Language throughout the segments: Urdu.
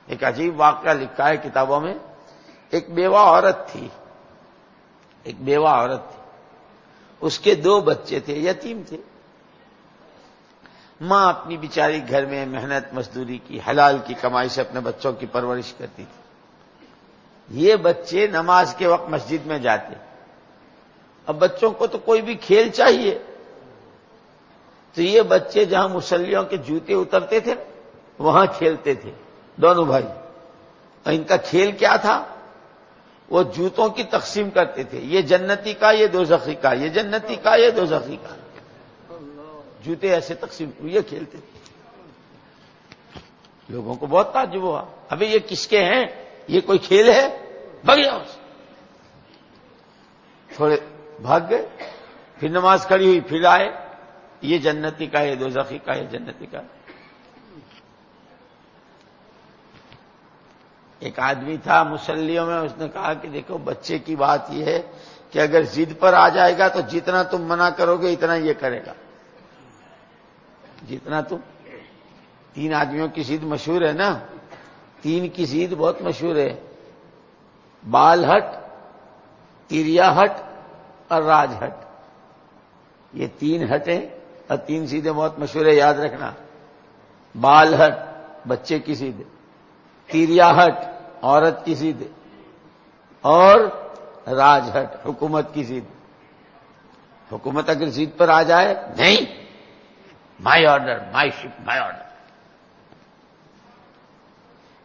ایک عجیب واقعہ لکھا ہے کتابوں میں. ایک بیوہ عورت تھی، اس کے 2 بچے تھے، یتیم تھے. ماں اپنی بیچاری گھر میں محنت مزدوری کی، حلال کی کمائی سے اپنے بچوں کی پرورش کرتی تھی. یہ بچے نماز کے وقت مسجد میں جاتے. اب بچوں کو تو کوئی بھی کھیل چاہیے، تو یہ بچے جہاں مصلیوں کے جوتے اترتے تھے وہاں کھیلتے تھے دونوں بھائی. اور ان کا کھیل کیا تھا؟ وہ جوتوں کی تقسیم کرتے تھے، یہ جنتی کا، یہ دوزخی کا، یہ جنتی کا، یہ دوزخی کا. جوتے ایسے تقسیم یہ کھیلتے تھے. لوگوں کو بہت تعجب ہوا، ابھی یہ کس کے ہیں؟ یہ کوئی کھیل ہے؟ بھاگ جاؤ. تھوڑے بھاگ گئے، پھر نماز کھڑی ہوئی، پھر آئے، یہ جنتی کا، یہ دوزخی کا، یہ جنتی کا. ایک آدمی تھا مصلیوں میں، اس نے کہا کہ دیکھو بچے کی بات یہ ہے کہ اگر ضد پر آ جائے گا تو جتنا تم منع کرو گے اتنا یہ کرے گا. جتنا تم 3 آدمیوں کی ضد مشہور ہے نا، 3 کی ضد بہت مشہور ہے، بال ہٹ، تیریا ہٹ اور راج ہٹ. یہ 3 ہٹیں اور 3 ضدیں بہت مشہور ہے، یاد رکھنا. بال ہٹ بچے کی ضد، تیریا ہٹ عورت کی ضد، اور راج ہٹ حکومت کی ضد. حکومت اگر ضد پر آ جائے، نہیں، مائی آرڈر، مائی شپ، مائی آرڈر.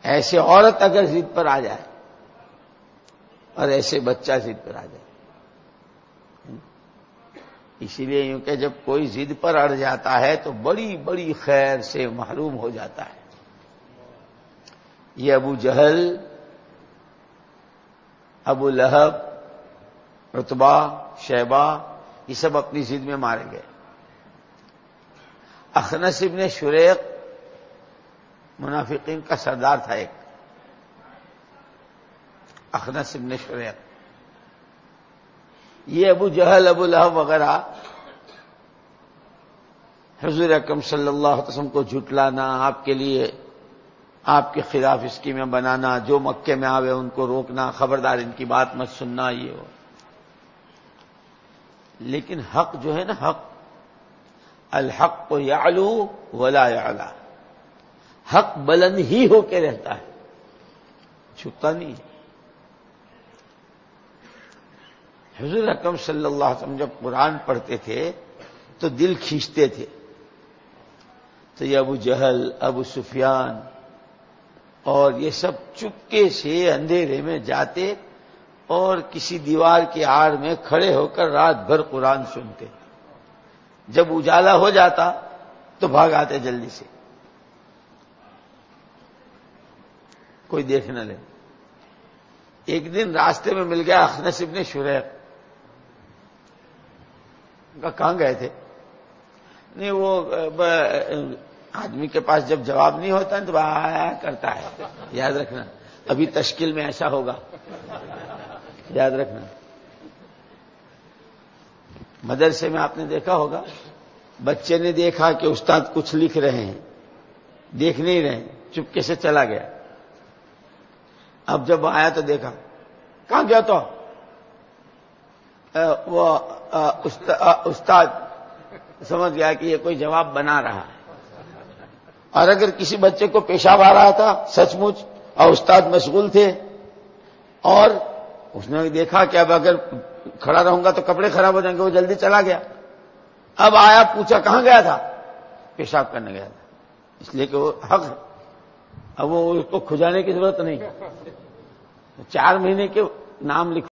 ایسے عورت اگر ضد پر آ جائے اور ایسے بچہ ضد پر آ جائے. اسی لیے یوں کہ جب کوئی ضد پر اڑ جاتا ہے تو بڑی بڑی خیر سے محروم ہو جاتا ہے. یہ ابو جہل، ابو لہب، عتبہ، شیبہ، یہ سب اپنی ضد میں مارے گئے. اخنس ابن شریق منافقین کا سردار تھا ایک، اخنس ابن شریق. یہ ابو جہل، ابو لہب وغیرہ حضور اکرم صلی اللہ علیہ وسلم کو جھٹلانا، آپ کے لیے آپ کے خلاف اسکیمیں بنانا، جو مکے میں آوے ان کو روکنا، خبردار ان کی بات مت سننا، یہ ہو. لیکن حق جو ہے نا، حق الحق یعلو ولا یعلا، حق بلند ہی ہو کے رہتا ہے، چھپتا نہیں. حضور اکرم صلی اللہ علیہ وسلم جب قرآن پڑھتے تھے تو دل کھینچتے تھے. تو یہ ابو جہل، ابو سفیان اور یہ سب چپکے سے اندھیرے میں جاتے اور کسی دیوار کی آڑ میں کھڑے ہو کر رات بھر قرآن سنتے. جب اجالا ہو جاتا تو بھاگ آتے جلدی سے، کوئی دیکھ نہ لے. ایک دن راستے میں مل گیا اخنس ابن شریق. کہاں گئے تھے؟ نہیں، وہ آدمی کے پاس جب جواب نہیں ہوتا تو آیا کرتا ہے، یاد رکھنا. ابھی تشکیل میں ایسا ہوگا، یاد رکھنا. مدرسے میں آپ نے دیکھا ہوگا، بچے نے دیکھا کہ استاد کچھ لکھ رہے ہیں، دیکھ نہیں رہے، چپکے سے چلا گیا. اب جب آیا تو دیکھا، کہاں گیا تو وہ استاد سمجھ گیا کہ یہ کوئی جواب بنا رہا ہے. اور اگر کسی بچے کو پیشاب آ رہا تھا سچ مچ اور استاد مشغول تھے اور اس نے دیکھا کہ اب اگر کھڑا رہوں گا تو کپڑے خراب ہو جائیں گے، وہ جلدی چلا گیا. اب آیا، پوچھا کہاں گیا تھا؟ پیشاب کرنے گیا تھا. اس لیے کہ وہ حق ہے، اب وہ اس کو کھجانے کی ضرورت نہیں. 4 مہینے کے نام لکھو.